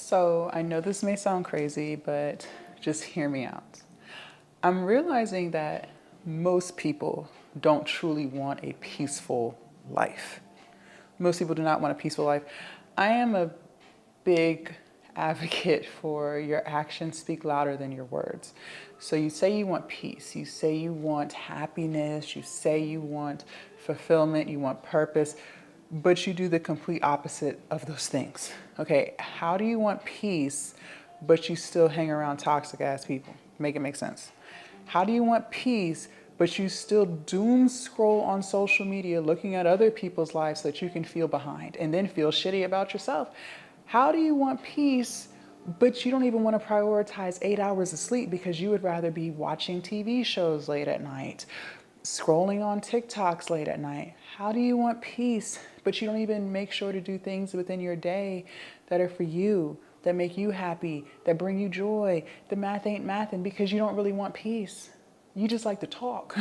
So I know this may sound crazy, but just hear me out. I'm realizing that most people don't truly want a peaceful life. Most people do not want a peaceful life. I am a big advocate for your actions speak louder than your words. So you say you want peace, you say you want happiness, you say you want fulfillment, you want purpose, but you do the complete opposite of those things. Okay, how do you want peace, but you still hang around toxic ass people? Make it make sense. How do you want peace, but you still doom scroll on social media looking at other people's lives so that you can feel behind and then feel shitty about yourself? How do you want peace, but you don't even want to prioritize 8 hours of sleep because you would rather be watching TV shows late at night, scrolling on TikToks late at night? How do you want peace, but you don't even make sure to do things within your day that are for you, that make you happy, that bring you joy? The math ain't mathin' because you don't really want peace. You just like to talk.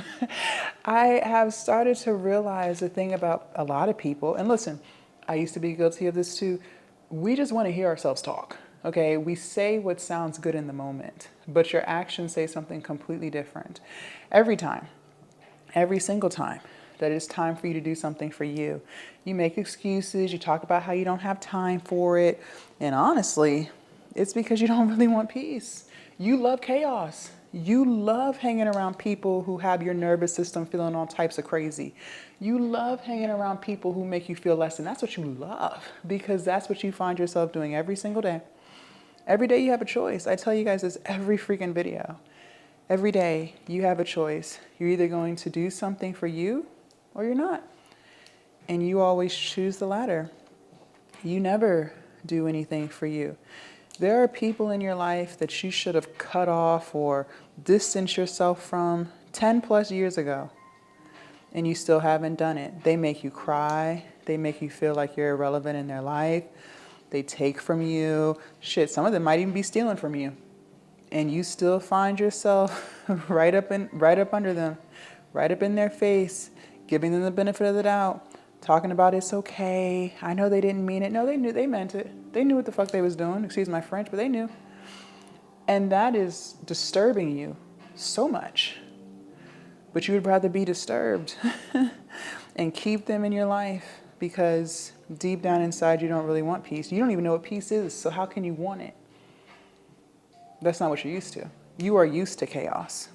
I have started to realize the thing about a lot of people, and listen, I used to be guilty of this too. We just want to hear ourselves talk. Okay, we say what sounds good in the moment, but your actions say something completely different. Every time, every single time that it's time for you to do something for you, you make excuses, you talk about how you don't have time for it, and honestly, it's because you don't really want peace. You love chaos. You love hanging around people who have your nervous system feeling all types of crazy. You love hanging around people who make you feel less, and that's what you love because that's what you find yourself doing every single day. Every day you have a choice. I tell you guys this every freaking video. Every day you have a choice. You're either going to do something for you or you're not. And you always choose the latter. You never do anything for you. There are people in your life that you should have cut off or distanced yourself from 10 plus years ago, and you still haven't done it. They make you cry. They make you feel like you're irrelevant in their life. They take from you. Shit, some of them might even be stealing from you. And you still find yourself right up under them, right up in their face, giving them the benefit of the doubt, talking about it's okay. I know they didn't mean it. No, they knew they meant it. They knew what the fuck they was doing. Excuse my French, but they knew. And that is disturbing you so much. But you would rather be disturbed and keep them in your life because deep down inside you don't really want peace. You don't even know what peace is, so how can you want it? That's not what you're used to. You are used to chaos.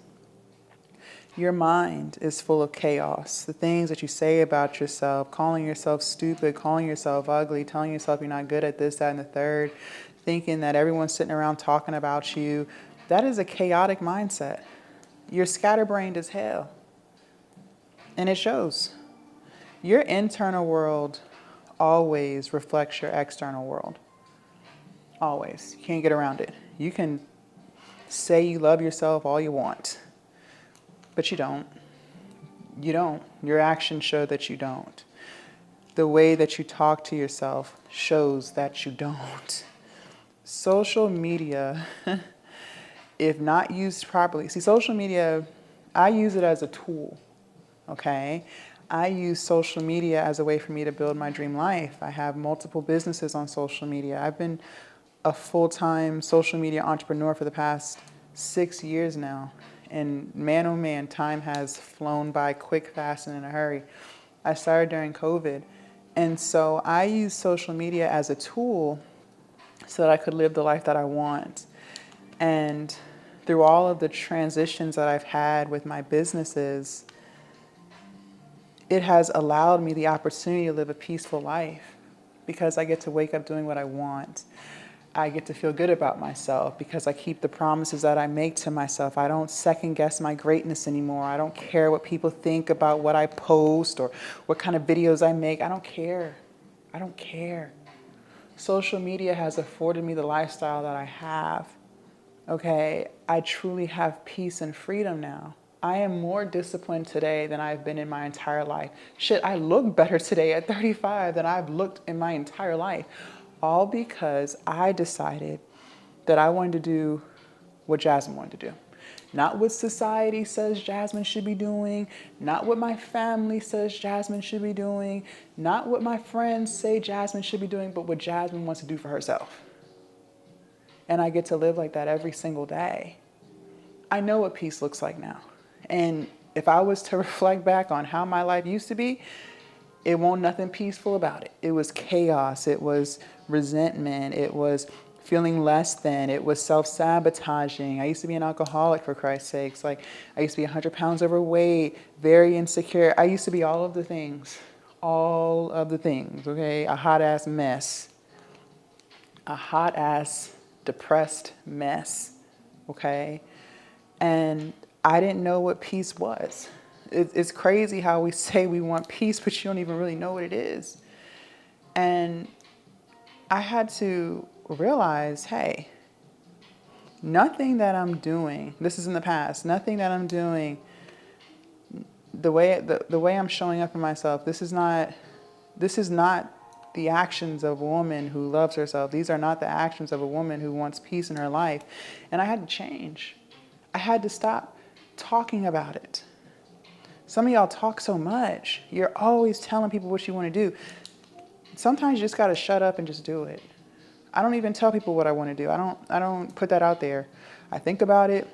Your mind is full of chaos. The things that you say about yourself, calling yourself stupid, calling yourself ugly, telling yourself you're not good at this, that, and the third, thinking that everyone's sitting around talking about you. That is a chaotic mindset. You're scatterbrained as hell. And it shows. Your internal world always reflects your external world. Always. You can't get around it. You can say you love yourself all you want, but you don't. You don't. Your actions show that you don't. The way that you talk to yourself shows that you don't. Social media, if not used properly, see, social media, I use it as a tool, okay? I use social media as a way for me to build my dream life. I have multiple businesses on social media. I've been a full-time social media entrepreneur for the past 6 years now. And man, oh man, time has flown by quick, fast, and in a hurry. I started during COVID. And so I use social media as a tool so that I could live the life that I want. And through all of the transitions that I've had with my businesses, it has allowed me the opportunity to live a peaceful life because I get to wake up doing what I want. I get to feel good about myself because I keep the promises that I make to myself. I don't second guess my greatness anymore. I don't care what people think about what I post or what kind of videos I make. I don't care. I don't care. Social media has afforded me the lifestyle that I have. Okay, I truly have peace and freedom now. I am more disciplined today than I've been in my entire life. Shit, I look better today at 35 than I've looked in my entire life. All because I decided that I wanted to do what Jasmine wanted to do. Not what society says Jasmine should be doing, not what my family says Jasmine should be doing, not what my friends say Jasmine should be doing, but what Jasmine wants to do for herself. And I get to live like that every single day. I know what peace looks like now. And if I was to reflect back on how my life used to be, it won't nothing peaceful about it. It was chaos. It was resentment. It was feeling less than. It was self-sabotaging. I used to be an alcoholic, for Christ's sakes. Like, I used to be 100 pounds overweight, very insecure. I used to be all of the things. All of the things, okay? A hot-ass mess. A hot-ass, depressed mess, okay? And I didn't know what peace was. It's crazy how we say we want peace, but you don't even really know what it is. And I had to realize, hey, nothing that I'm doing, this is in the past, nothing that I'm doing, the way I'm showing up for myself, this is not the actions of a woman who loves herself. These are not the actions of a woman who wants peace in her life. And I had to change. I had to stop talking about it. Some of y'all talk so much. You're always telling people what you want to do. Sometimes you just got to shut up and just do it. I don't even tell people what I want to do. I don't put that out there. I think about it.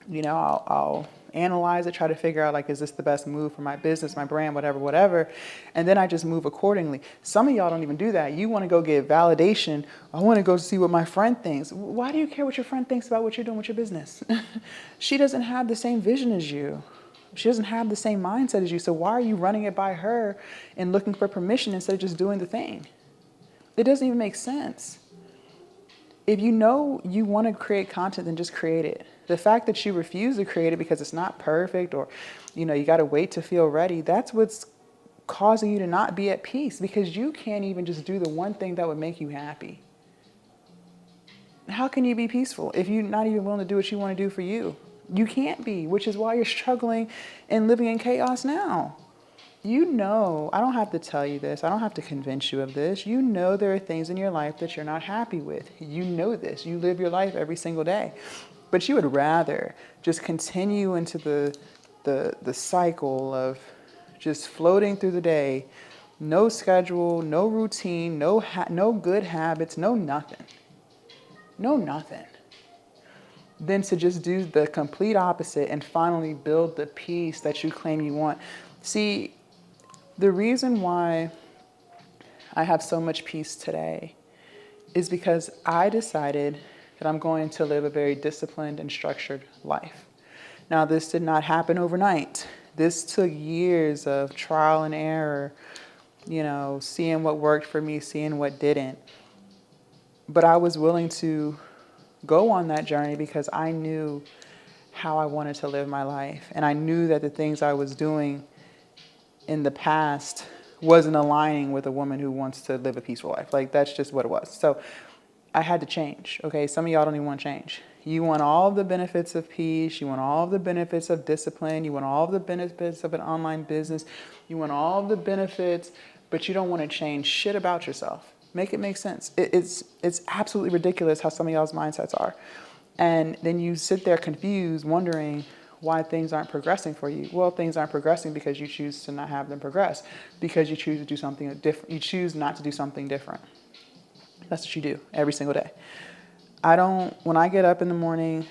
You know, I'll analyze it, try to figure out, like, is this the best move for my business, my brand, whatever. And then I just move accordingly. Some of y'all don't even do that. You want to go get validation. I want to go see what my friend thinks. Why do you care what your friend thinks about what you're doing with your business? She doesn't have the same vision as you. She doesn't have the same mindset as you. So why are you running it by her and looking for permission instead of just doing the thing? It doesn't even make sense. If you know you want to create content, then just create it. The fact that you refuse to create it because it's not perfect, or, you know, you got to wait to feel ready, that's what's causing you to not be at peace, because you can't even just do the one thing that would make you happy. How can you be peaceful if you're not even willing to do what you want to do for you? You can't be, which is why you're struggling and living in chaos now. You know, I don't have to tell you this. I don't have to convince you of this. You know there are things in your life that you're not happy with. You know this. You live your life every single day. But you would rather just continue into the cycle of just floating through the day, no schedule, no routine, no good habits, no nothing. No nothing. Than to just do the complete opposite and finally build the peace that you claim you want. See, the reason why I have so much peace today is because I decided that I'm going to live a very disciplined and structured life. Now, this did not happen overnight. This took years of trial and error, you know, seeing what worked for me, seeing what didn't. But I was willing to go on that journey because I knew how I wanted to live my life. And I knew that the things I was doing in the past wasn't aligning with a woman who wants to live a peaceful life. Like, that's just what it was. So I had to change. Okay, some of y'all don't even want to change. You want all of the benefits of peace. You want all of the benefits of discipline. You want all of the benefits of an online business. You want all of the benefits, but you don't want to change shit about yourself. Make it make sense. It's absolutely ridiculous how some of y'all's mindsets are. And then you sit there confused, wondering why things aren't progressing for you. Well, things aren't progressing because you choose to not have them progress, because you choose to do something different. You choose not to do something different. That's what you do every single day. When I get up in the morning,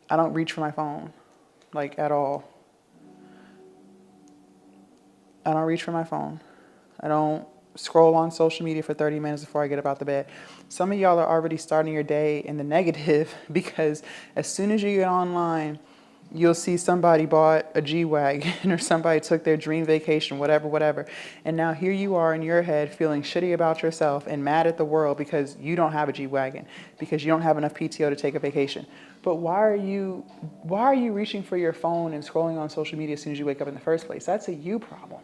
I don't reach for my phone, like, at all. I don't reach for my phone. I don't scroll on social media for 30 minutes before I get up out the bed. Some of y'all are already starting your day in the negative because as soon as you get online, you'll see somebody bought a G-Wagon or somebody took their dream vacation, whatever. And now here you are in your head feeling shitty about yourself and mad at the world because you don't have a G-Wagon, because you don't have enough PTO to take a vacation. But why are you reaching for your phone and scrolling on social media as soon as you wake up in the first place? That's a you problem.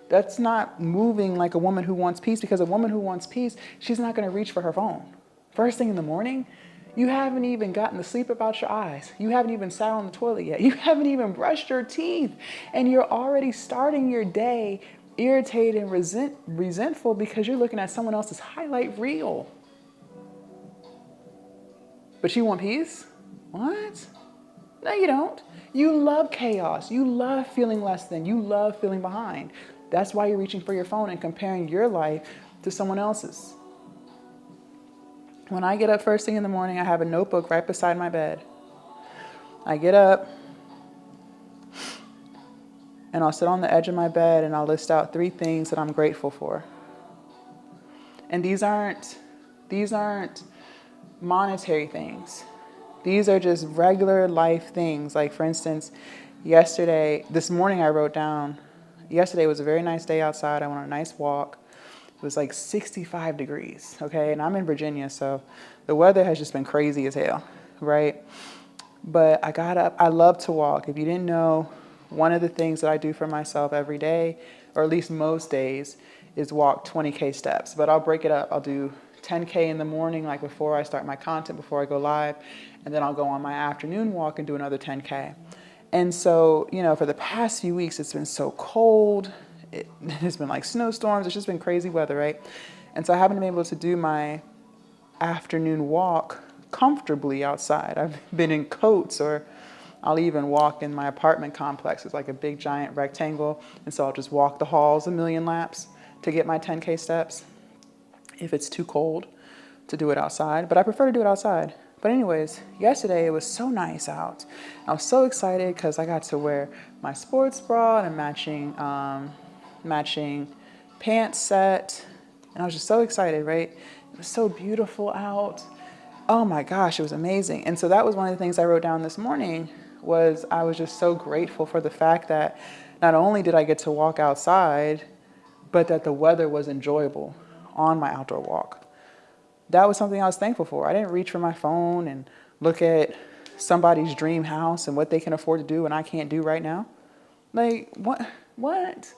That's not moving like a woman who wants peace, because a woman who wants peace, she's not going to reach for her phone. First thing in the morning, you haven't even gotten to sleep about your eyes. You haven't even sat on the toilet yet. You haven't even brushed your teeth. And you're already starting your day irritated and resentful because you're looking at someone else's highlight reel. But you want peace? What? No, you don't. You love chaos. You love feeling less than. You love feeling behind. That's why you're reaching for your phone and comparing your life to someone else's. When I get up first thing in the morning, I have a notebook right beside my bed. I get up and I'll sit on the edge of my bed and I'll list out 3 things that I'm grateful for. And these aren't monetary things. These are just regular life things. Like for instance, this morning I wrote down, yesterday was a very nice day outside. I went on a nice walk. It was like 65 degrees, okay? And I'm in Virginia, so the weather has just been crazy as hell, right? But I got up. I love to walk. If you didn't know, one of the things that I do for myself every day, or at least most days, is walk 20K steps. But I'll break it up. I'll do 10K in the morning, like before I start my content, before I go live, and then I'll go on my afternoon walk and do another 10K. And so, for the past few weeks, it's been so cold. It's been like snowstorms. It's just been crazy weather, right? And so I haven't been able to do my afternoon walk comfortably outside. I've been in coats, or I'll even walk in my apartment complex. It's like a big giant rectangle. And so I'll just walk the halls a million laps to get my 10K steps if it's too cold to do it outside. But I prefer to do it outside. But anyways, yesterday it was so nice out. I was so excited because I got to wear my sports bra and a matching pants set. And I was just so excited, right? It was so beautiful out. Oh my gosh, it was amazing. And so that was one of the things I wrote down this morning, was I was just so grateful for the fact that not only did I get to walk outside, but that the weather was enjoyable on my outdoor walk. That was something I was thankful for. I didn't reach for my phone and look at somebody's dream house and what they can afford to do and I can't do right now. Like, what?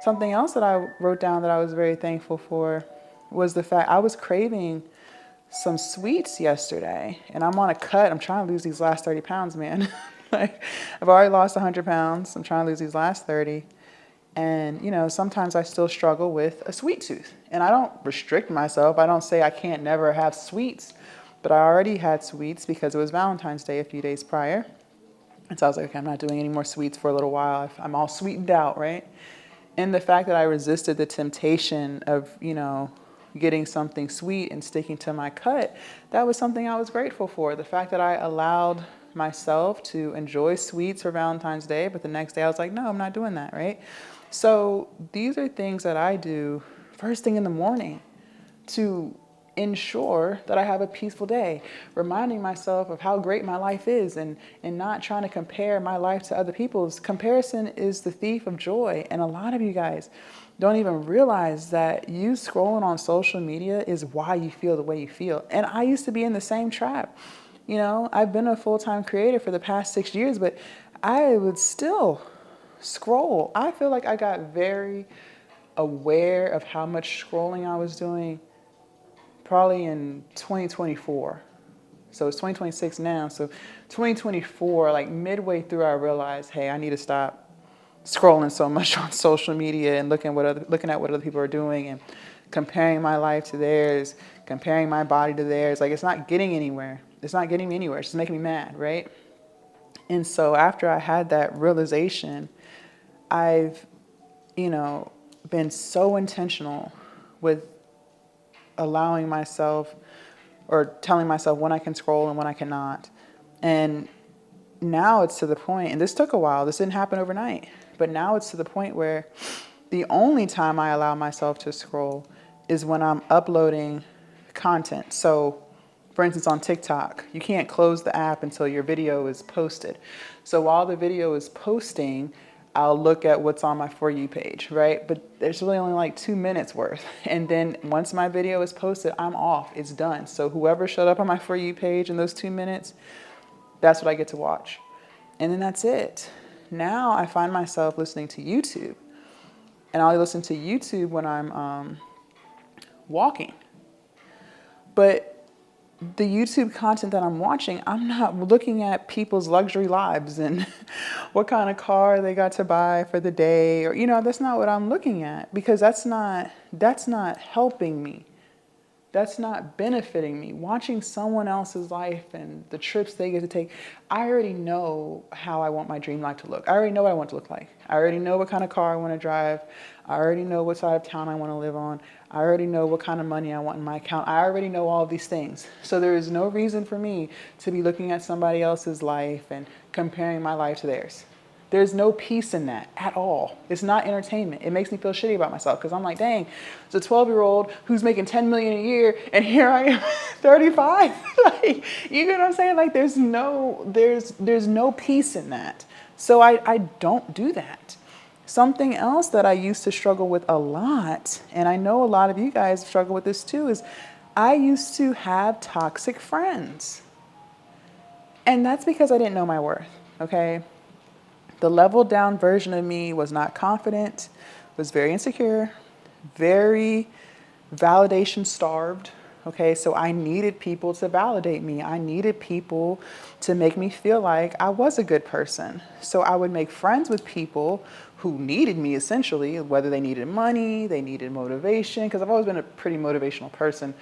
Something else that I wrote down that I was very thankful for was the fact I was craving some sweets yesterday, and I'm on a cut. I'm trying to lose these last 30 pounds, man. Like, I've already lost 100 pounds. I'm trying to lose these last 30. And, sometimes I still struggle with a sweet tooth. And I don't restrict myself. I don't say I can't never have sweets. But I already had sweets because it was Valentine's Day a few days prior. And so I was like, okay, I'm not doing any more sweets for a little while. I'm all sweetened out, right? And the fact that I resisted the temptation of, getting something sweet and sticking to my cut, that was something I was grateful for. The fact that I allowed myself to enjoy sweets for Valentine's Day, but the next day I was like, no, I'm not doing that, right? So these are things that I do first thing in the morning to ensure that I have a peaceful day, reminding myself of how great my life is and not trying to compare my life to other people's. Comparison is the thief of joy. And a lot of you guys don't even realize that you scrolling on social media is why you feel the way you feel. And I used to be in the same trap. I've been a full-time creator for the past 6 years, but I would still scroll. I feel like I got very aware of how much scrolling I was doing probably in 2024. So it's 2026 now. So 2024, like midway through, I realized, hey, I need to stop scrolling so much on social media and looking at what other people are doing and comparing my life to theirs, comparing my body to theirs. Like, it's not getting anywhere. It's not getting me anywhere. It's just making me mad, right? And so after I had that realization, I've, been so intentional with allowing myself or telling myself when I can scroll and when I cannot. And now it's to the point, and this took a while, this didn't happen overnight, but now it's to the point where the only time I allow myself to scroll is when I'm uploading content. So for instance, on TikTok, you can't close the app until your video is posted. So while the video is posting, I'll look at what's on my For You page, right? But there's really only like 2 minutes worth. And then once my video is posted, I'm off. It's done. So whoever showed up on my For You page in those 2 minutes, that's what I get to watch. And then that's it. Now I find myself listening to YouTube. And I'll listen to YouTube when I'm walking. But the YouTube content that I'm watching, I'm not looking at people's luxury lives and what kind of car they got to buy for the day, or that's not what I'm looking at, because that's not helping me. that's not benefiting me. Watching someone else's life and the trips they get to take, I already know how I want my dream life to look. I already know what I want to look like. I already know what kind of car I want to drive. I already know what side of town I want to live on. I already know what kind of money I want in my account. I already know all of these things. So there is no reason for me to be looking at somebody else's life and comparing my life to theirs. There's no peace in that at all. It's not entertainment. It makes me feel shitty about myself because I'm like, dang, it's a 12-year-old who's making 10 million a year and here I am 35. Like, you know what I'm saying? Like there's no peace in that. So I don't do that. Something else that I used to struggle with a lot, and I know a lot of you guys struggle with this too, is I used to have toxic friends. And that's because I didn't know my worth, okay? The leveled down version of me was not confident, was very insecure, very validation starved. Okay, so I needed people to validate me. I needed people to make me feel like I was a good person. So I would make friends with people who needed me essentially, whether they needed money, they needed motivation, because I've always been a pretty motivational person.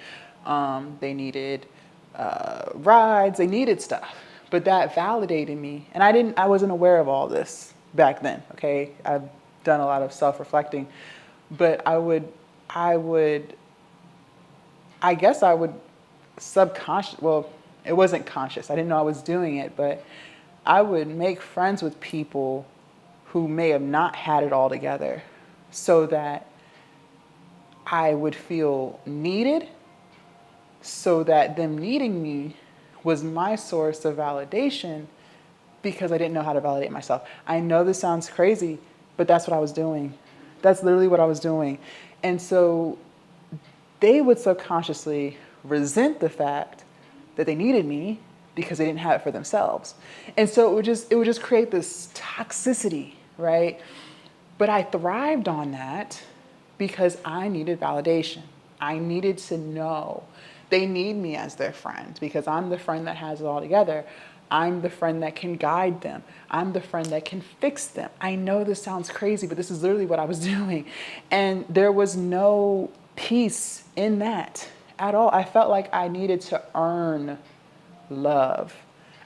They needed rides, they needed stuff. But that validated me. And I wasn't aware of all this back then, okay? I've done a lot of self-reflecting. But I guess I would subconscious, well, it wasn't conscious. I didn't know I was doing it, but I would make friends with people who may have not had it all together so that I would feel needed, so that them needing me was my source of validation because I didn't know how to validate myself. I know this sounds crazy, but that's what I was doing. That's literally what I was doing. And so they would subconsciously resent the fact that they needed me because they didn't have it for themselves. And so it would just create this toxicity, right? But I thrived on that because I needed validation. I needed to know they need me as their friend because I'm the friend that has it all together. I'm the friend that can guide them. I'm the friend that can fix them. I know this sounds crazy, but this is literally what I was doing. And there was no peace in that at all. I felt like I needed to earn love.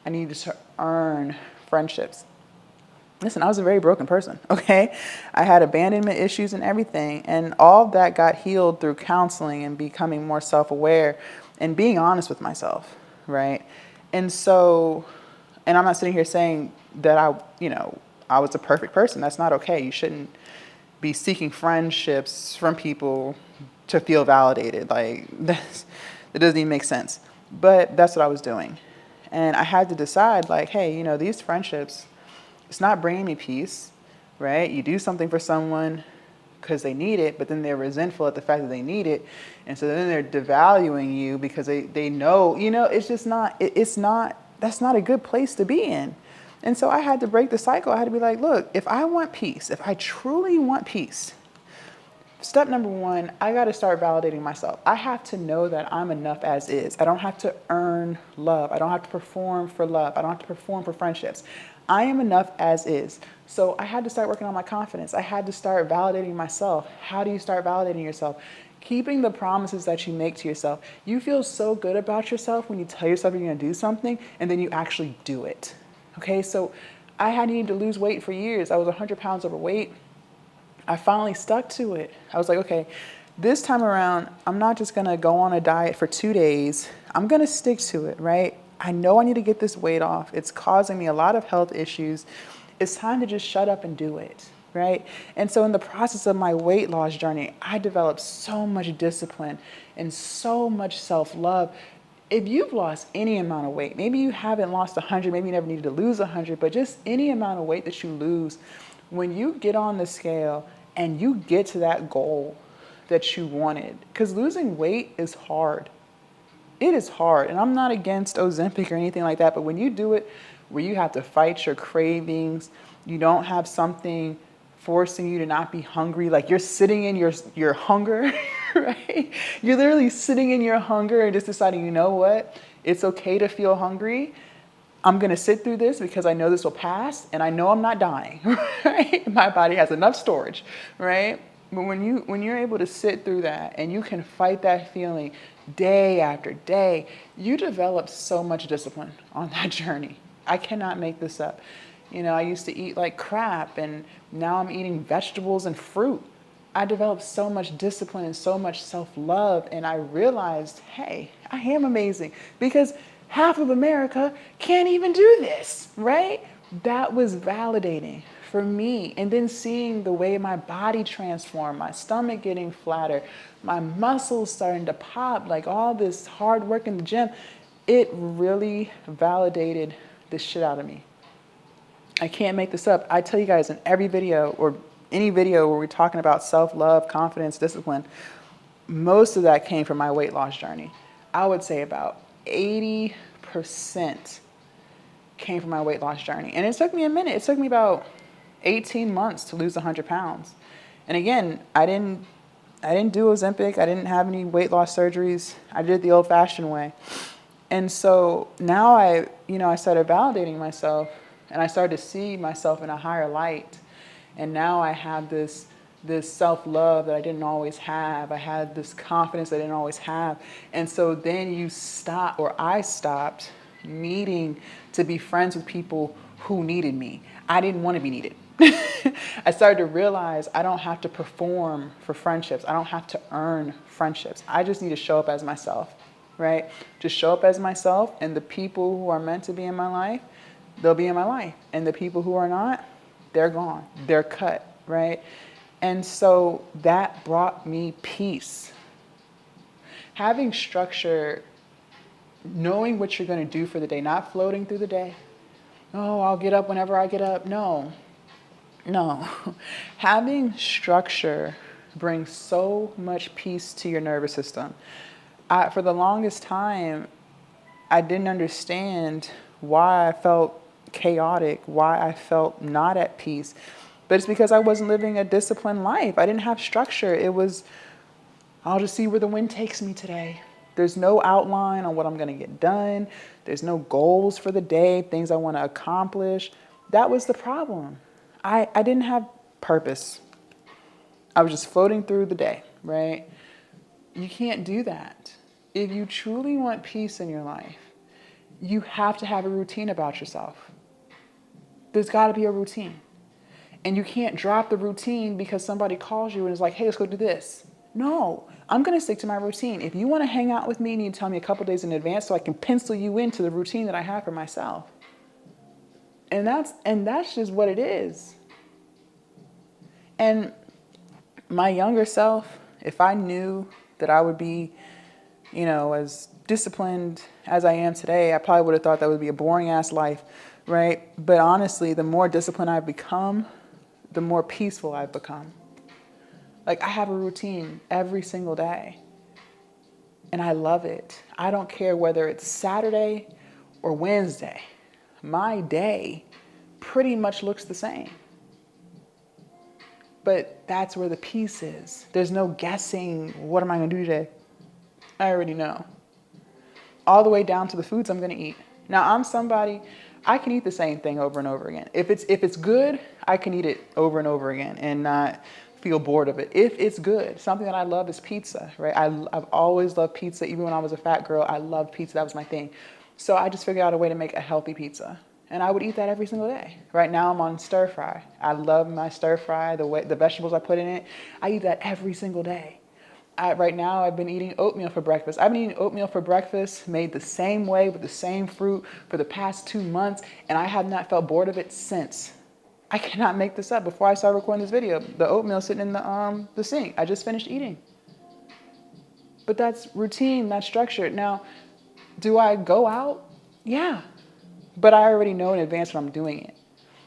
I needed to earn friendships. Listen, I was a very broken person, okay? I had abandonment issues and everything, and all of that got healed through counseling and becoming more self-aware and being honest with myself, right? And so, and I'm not sitting here saying that I was a perfect person. That's not okay. You shouldn't be seeking friendships from people to feel validated. Like, that doesn't even make sense. But that's what I was doing. And I had to decide, like, hey, these friendships, it's not bringing me peace, right? You do something for someone because they need it, but then they're resentful at the fact that they need it. And so then they're devaluing you because they know, it's just not, that's not a good place to be in. And so I had to break the cycle. I had to be like, look, if I want peace, if I truly want peace, step number one, I got to start validating myself. I have to know that I'm enough as is. I don't have to earn love. I don't have to perform for love. I don't have to perform for friendships. I am enough as is. So I had to start working on my confidence. I had to start validating myself. How do you start validating yourself? Keeping the promises that you make to yourself. You feel so good about yourself when you tell yourself you're going to do something and then you actually do it. Okay, so I had needed to lose weight for years. I was 100 pounds overweight. I finally stuck to it. I was like, okay, this time around, I'm not just going to go on a diet for 2 days. I'm going to stick to it, right? I know I need to get this weight off. It's causing me a lot of health issues. It's time to just shut up and do it, right? And so in the process of my weight loss journey, I developed so much discipline and so much self-love. If you've lost any amount of weight, maybe you haven't lost 100, maybe you never needed to lose 100, but just any amount of weight that you lose, when you get on the scale and you get to that goal that you wanted, because losing weight is hard. It is hard, and I'm not against Ozempic or anything like that, but when you do it where you have to fight your cravings, you don't have something forcing you to not be hungry, like you're sitting in your hunger, right? You're literally sitting in your hunger and just deciding, you know what? It's okay to feel hungry. I'm going to sit through this because I know this will pass, and I know I'm not dying, right? My body has enough storage, right? But when you're able to sit through that and you can fight that feeling, day after day. You develop so much discipline on that journey. I cannot make this up. You know, I used to eat like crap, and now I'm eating vegetables and fruit. I developed so much discipline and so much self-love, and I realized, hey, I am amazing, because half of America can't even do this, right? That was validating for me. And then seeing the way my body transformed, my stomach getting flatter, my muscles starting to pop, like all this hard work in the gym, it really validated the shit out of me. I can't make this up. I tell you guys, in every video or any video where we're talking about self-love, confidence, discipline, most of that came from my weight loss journey. I would say about 80% came from my weight loss journey. And it took me a minute. It took me about 18 months to lose 100 pounds. And again, I didn't do Ozempic. I didn't have any weight loss surgeries. I did it the old-fashioned way. And so now I started validating myself, and I started to see myself in a higher light. And now I have this self-love that I didn't always have. I had this confidence I didn't always have. And so then I stopped needing to be friends with people who needed me. I didn't want to be needed. I started to realize I don't have to perform for friendships. I don't have to earn friendships. I just need to show up as myself, right? Just show up as myself, and the people who are meant to be in my life, they'll be in my life. And the people who are not, they're gone. They're cut, right? And so that brought me peace. Having structure, knowing what you're going to do for the day, not floating through the day. Oh, I'll get up whenever I get up. No. Having structure brings so much peace to your nervous system. For the longest time, I didn't understand why I felt chaotic, why I felt not at peace. But it's because I wasn't living a disciplined life. I didn't have structure. It was, I'll just see where the wind takes me today. There's no outline on what I'm going to get done. There's no goals for the day, things I want to accomplish. That was the problem. I didn't have purpose. I was just floating through the day, right? You can't do that. If you truly want peace in your life, you have to have a routine about yourself. There's got to be a routine. And you can't drop the routine because somebody calls you and is like, hey, let's go do this. No, I'm going to stick to my routine. If you want to hang out with me, you need to tell me a couple days in advance so I can pencil you into the routine that I have for myself. And that's just what it is. And my younger self, if I knew that I would be, as disciplined as I am today, I probably would have thought that would be a boring ass life, right? But honestly, the more disciplined I've become, the more peaceful I've become. Like, I have a routine every single day, and I love it. I don't care whether it's Saturday or Wednesday. My day pretty much looks the same. But that's where the peace is. There's no guessing, what am I going to do today? I already know. All the way down to the foods I'm going to eat. Now, I'm somebody, I can eat the same thing over and over again. If it's good, I can eat it over and over again and not feel bored of it. If it's good, something that I love is pizza, right? I've always loved pizza. Even when I was a fat girl, I loved pizza. That was my thing. So I just figured out a way to make a healthy pizza. And I would eat that every single day. Right now I'm on stir fry. I love my stir fry, the vegetables I put in it. I eat that every single day. Right now I've been eating oatmeal for breakfast. I've been eating oatmeal for breakfast, made the same way with the same fruit for the past 2 months, and I have not felt bored of it since. I cannot make this up. Before I started recording this video, the oatmeal sitting in the sink. I just finished eating. But that's routine, that's structured. Now, do I go out? Yeah. But I already know in advance when I'm doing it.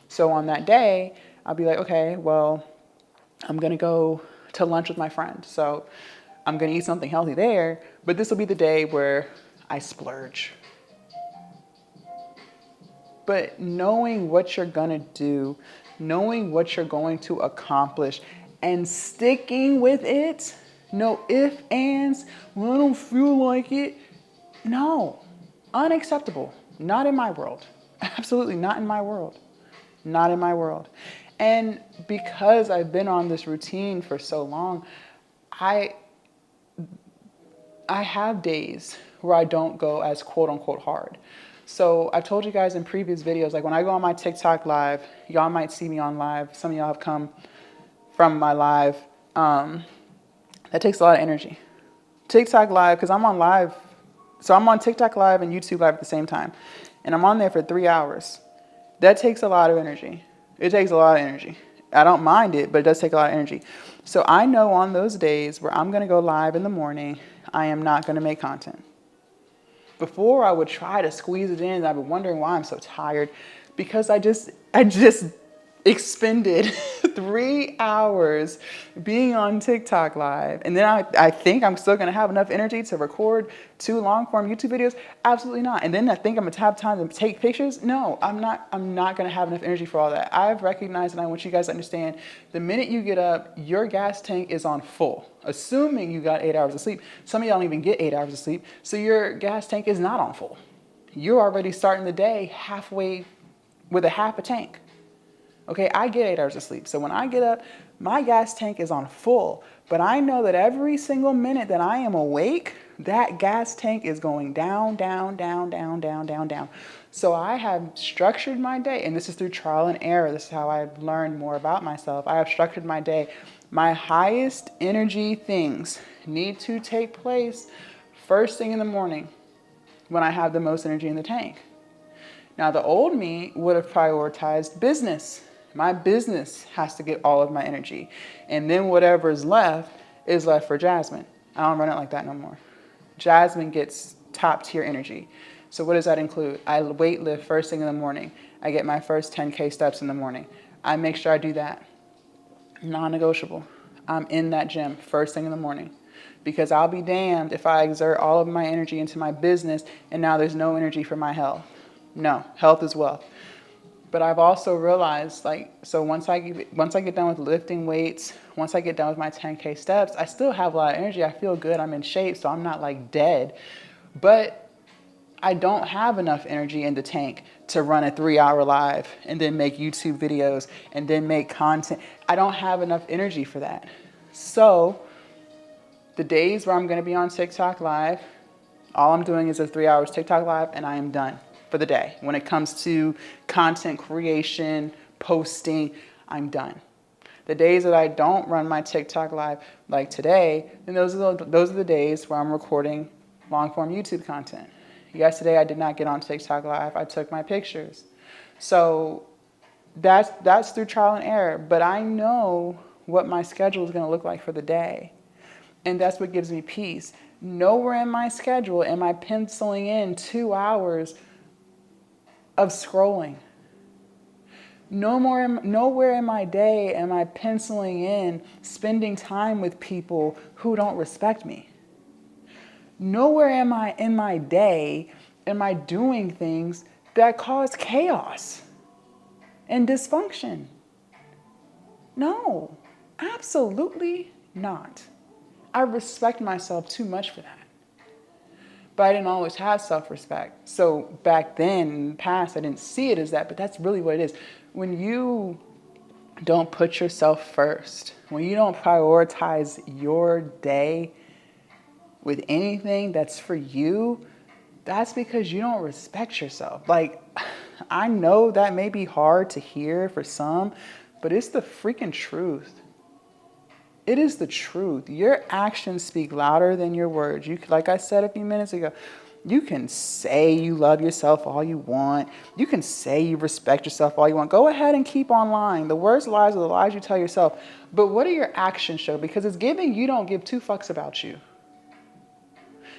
So on that day, I'll be like, okay, well, I'm going to go to lunch with my friend. So I'm going to eat something healthy there, but this will be the day where I splurge. But knowing what you're going to do, knowing what you're going to accomplish, and sticking with it, no ifs, ands, well, I don't feel like it. No, unacceptable. Not in my world. Absolutely not in my world. Not in my world. And because I've been on this routine for so long, I have days where I don't go as quote unquote hard. So I've told you guys in previous videos, like when I go on my TikTok live, y'all might see me on live. Some of y'all have come from my live. That takes a lot of energy. TikTok live, because I'm on live. So I'm on TikTok live and YouTube live at the same time. And I'm on there for 3 hours. That takes a lot of energy. It takes a lot of energy. I don't mind it, but it does take a lot of energy. So I know on those days where I'm going to go live in the morning, I am not going to make content. Before I would try to squeeze it in, I've been wondering why I'm so tired, because I just expended 3 hours being on TikTok live. And then I think I'm still gonna have enough energy to record 2 long form YouTube videos? Absolutely not. And then I think I'm gonna have time to take pictures? No, I'm not gonna have enough energy for all that. I've recognized, and I want you guys to understand, the minute you get up, your gas tank is on full. Assuming you got 8 hours of sleep. Some of y'all don't even get 8 hours of sleep, so your gas tank is not on full. You're already starting the day halfway with a half a tank. Okay, I get 8 hours of sleep. So when I get up, my gas tank is on full. But I know that every single minute that I am awake, that gas tank is going down, down, down, down, down, down, down. So I have structured my day, and this is through trial and error. This is how I've learned more about myself. I have structured my day. My highest energy things need to take place first thing in the morning when I have the most energy in the tank. Now, the old me would have prioritized business. My business has to get all of my energy. And then whatever is left for Jasmine. I don't run it like that no more. Jasmine gets top tier energy. So what does that include? I weight lift first thing in the morning. I get my first 10K steps in the morning. I make sure I do that. Non-negotiable. I'm in that gym first thing in the morning. Because I'll be damned if I exert all of my energy into my business and now there's no energy for my health. No, health is wealth. But I've also realized, so once I get done with lifting weights, once I get done with my 10K steps, I still have a lot of energy. I feel good. I'm in shape, so I'm not like dead. But I don't have enough energy in the tank to run a 3-hour live and then make YouTube videos and then make content. I don't have enough energy for that. So the days where I'm going to be on TikTok live, all I'm doing is a 3 hours TikTok live and I am done for the day. When it comes to content creation, posting, I'm done. The days that I don't run my TikTok live like today, then those are the days where I'm recording long form YouTube content. Yesterday I did not get on TikTok live. I took my pictures. So that's through trial and error, but I know what my schedule is going to look like for the day. And that's what gives me peace. Nowhere in my schedule am I penciling in 2 hours of scrolling. Nowhere in my day am I penciling in spending time with people who don't respect me. Nowhere am I in my day am I doing things that cause chaos and dysfunction. No, absolutely not. I respect myself too much for that. But I didn't always have self-respect. So back then, in the past, I didn't see it as that, but that's really what it is. When you don't put yourself first, when you don't prioritize your day with anything that's for you, that's because you don't respect yourself. Like, I know that may be hard to hear for some, but it's the freaking truth. It is the truth. Your actions speak louder than your words. Like I said a few minutes ago, you can say you love yourself all you want. You can say you respect yourself all you want. Go ahead and keep on lying. The worst lies are the lies you tell yourself. But what do your actions show? Because it's giving you don't give 2 fucks about you.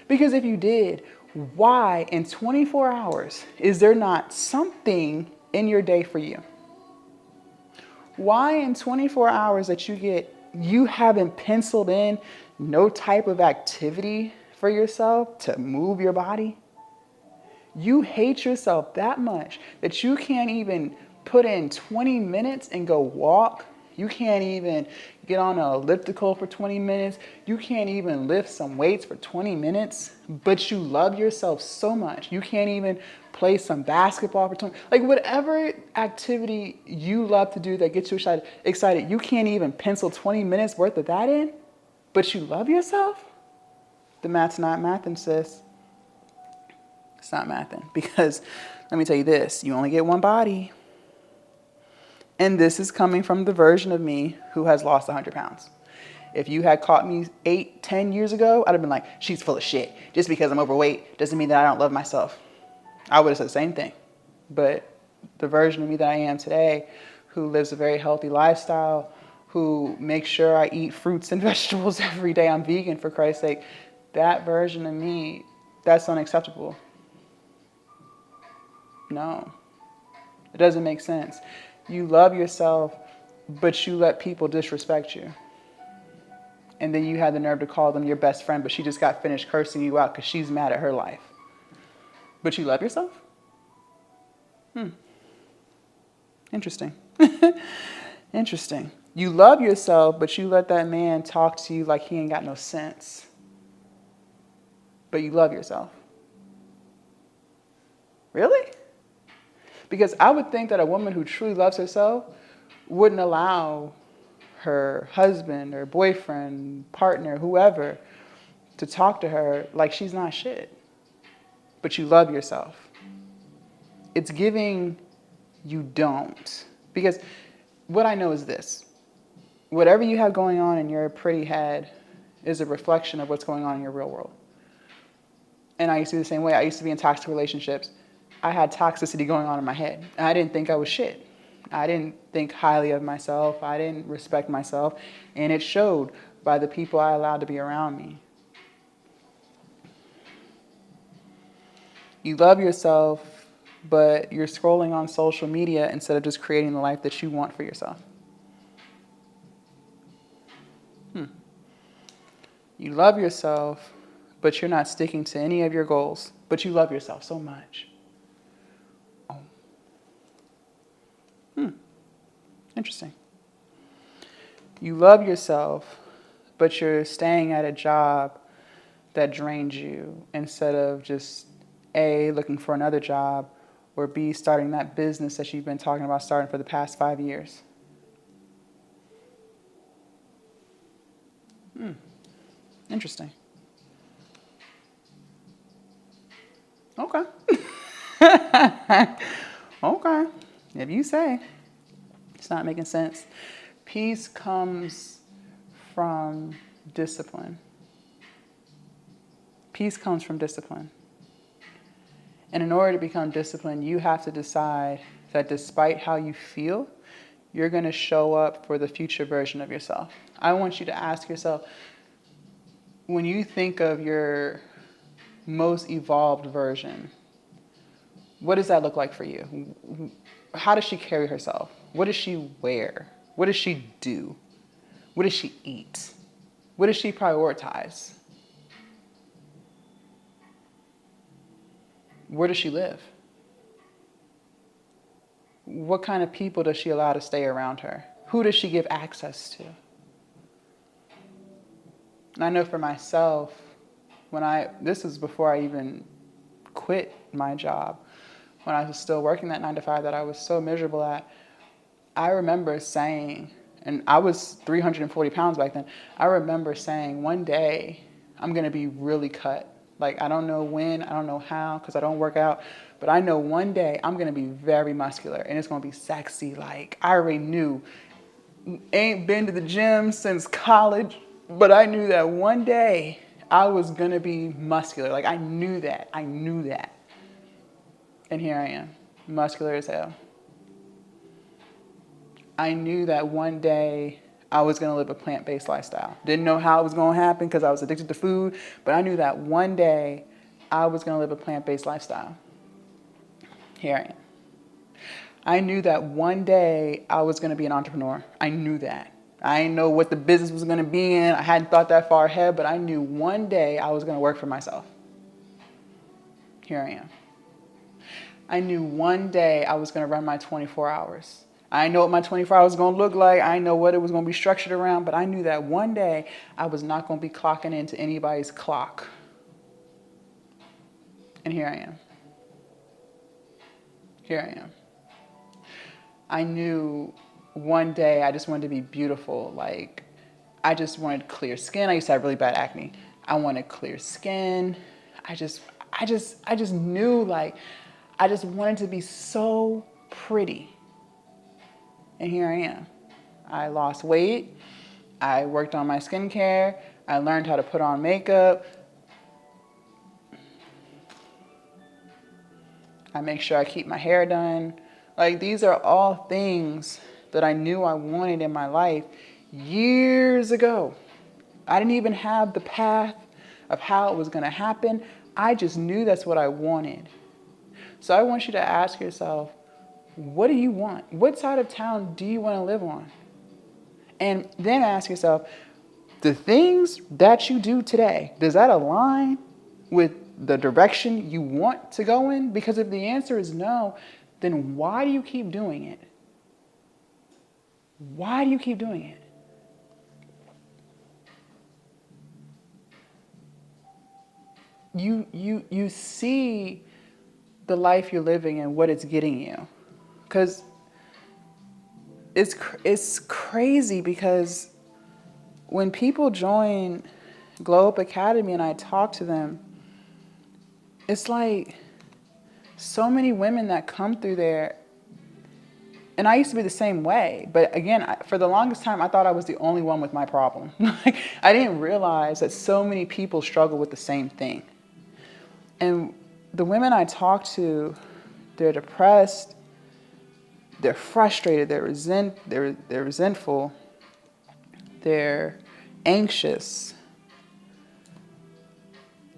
Because if you did, why in 24 hours is there not something in your day for you? Why in 24 hours that you haven't penciled in no type of activity for yourself to move your body? You hate yourself that much that you can't even put in 20 minutes and go walk. You can't even get on an elliptical for 20 minutes. You can't even lift some weights for 20 minutes, but you love yourself so much. You can't even play some basketball for 20, like whatever activity you love to do that gets you excited, you can't even pencil 20 minutes worth of that in, but you love yourself? The math's not mathing, sis. It's not mathing. Because let me tell you this, you only get one body. And this is coming from the version of me who has lost 100 pounds. If you had caught me 8, 10 years ago, I'd have been like, she's full of shit. Just because I'm overweight doesn't mean that I don't love myself. I would have said the same thing. But the version of me that I am today, who lives a very healthy lifestyle, who makes sure I eat fruits and vegetables every day, I'm vegan for Christ's sake, that version of me, that's unacceptable. No, it doesn't make sense. You love yourself, but you let people disrespect you. And then you had the nerve to call them your best friend, but she just got finished cursing you out because she's mad at her life. But you love yourself? Interesting. Interesting. You love yourself, but you let that man talk to you like he ain't got no sense. But you love yourself. Really? Because I would think that a woman who truly loves herself wouldn't allow her husband or boyfriend, partner, whoever, to talk to her like she's not shit. But you love yourself. It's giving you don't. Because what I know is this. Whatever you have going on in your pretty head is a reflection of what's going on in your real world. And I used to be the same way. I used to be in toxic relationships. I had toxicity going on in my head. I didn't think I was shit. I didn't think highly of myself. I didn't respect myself. And it showed by the people I allowed to be around me. You love yourself, but you're scrolling on social media instead of just creating the life that you want for yourself. You love yourself, but you're not sticking to any of your goals. But you love yourself so much. Interesting. You love yourself, but you're staying at a job that drains you instead of just A, looking for another job, or B, starting that business that you've been talking about starting for the past 5 years. Interesting. Okay. Okay. If you say. It's not making sense. Peace comes from discipline. Peace comes from discipline. And in order to become disciplined, you have to decide that despite how you feel, you're going to show up for the future version of yourself. I want you to ask yourself, when you think of your most evolved version, what does that look like for you? How does she carry herself? What does she wear? What does she do? What does she eat? What does she prioritize? Where does she live? What kind of people does she allow to stay around her? Who does she give access to? And I know for myself, this is before I even quit my job, when I was still working that 9 to 5 that I was so miserable at, I remember saying, and I was 340 pounds back then, I remember saying, one day I'm going to be really cut. Like, I don't know when, I don't know how, because I don't work out, but I know one day I'm going to be very muscular and it's going to be sexy. Like, I already knew. Ain't been to the gym since college, but I knew that one day I was going to be muscular. Like, I knew that. And here I am, muscular as hell. I knew that one day I was going to live a plant-based lifestyle. Didn't know how it was going to happen because I was addicted to food, but I knew that one day I was going to live a plant-based lifestyle. Here I am. I knew that one day I was going to be an entrepreneur. I knew that. I didn't know what the business was going to be in. I hadn't thought that far ahead, but I knew one day I was going to work for myself. Here I am. I knew one day I was going to run my 24 hours. I didn't know what my 24 hours was going to look like. I didn't know what it was going to be structured around, but I knew that one day I was not going to be clocking into anybody's clock. And here I am. Here I am. I knew one day I just wanted to be beautiful. Like, I just wanted clear skin. I used to have really bad acne. I wanted clear skin. I just knew, like, I just wanted to be so pretty. And here I am. I lost weight. I worked on my skincare. I learned how to put on makeup. I make sure I keep my hair done. Like, these are all things that I knew I wanted in my life years ago. I didn't even have the path of how it was going to happen. I just knew that's what I wanted. So I want you to ask yourself, what do you want? What side of town do you want to live on? And then ask yourself, the things that you do today, does that align with the direction you want to go in? Because if the answer is no, then why do you keep doing it? Why do you keep doing it? You see the life you're living and what it's getting you. Because it's crazy, because when people join Glow Up Academy and I talk to them, it's like so many women that come through there, and I used to be the same way. But again, for the longest time, I thought I was the only one with my problem. I didn't realize that so many people struggle with the same thing. And the women I talk to, they're depressed, they're frustrated, they're resentful, they're anxious,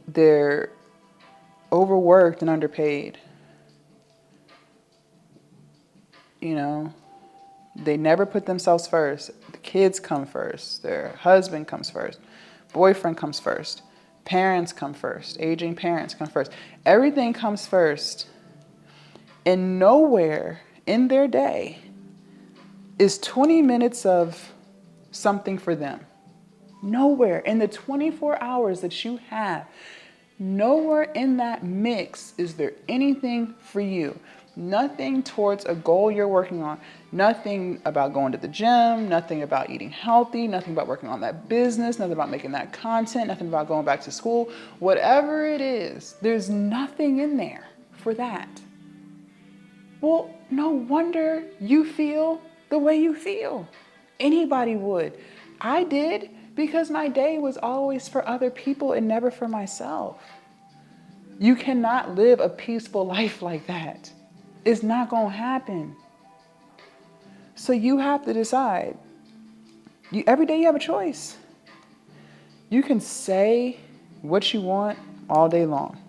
they're overworked and underpaid. You know, they never put themselves first. The kids come first, their husband comes first, boyfriend comes first, parents come first, aging parents come first. Everything comes first. And nowhere in their day is 20 minutes of something for them. Nowhere in the 24 hours that you have, nowhere in that mix is there anything for you. Nothing towards a goal you're working on. Nothing about going to the gym, nothing about eating healthy, nothing about working on that business, nothing about making that content, nothing about going back to school. Whatever it is, there's nothing in there for that. Well, no wonder you feel the way you feel. Anybody would. I did, because my day was always for other people and never for myself. You cannot live a peaceful life like that. It's not going to happen. So you have to decide. Every day you have a choice. You can say what you want all day long.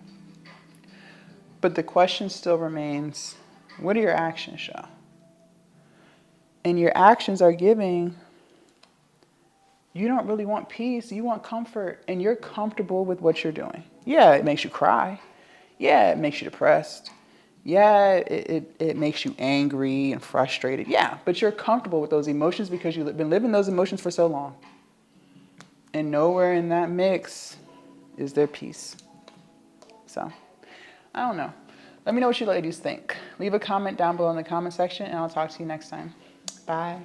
But the question still remains, what do your actions show? And your actions are giving, you don't really want peace, you want comfort, and you're comfortable with what you're doing. Yeah, it makes you cry. Yeah, it makes you depressed. Yeah, it makes you angry and frustrated. Yeah, but you're comfortable with those emotions because you've been living those emotions for so long. And nowhere in that mix is there peace. So, I don't know. Let me know what you ladies think. Leave a comment down below in the comment section, and I'll talk to you next time. Bye.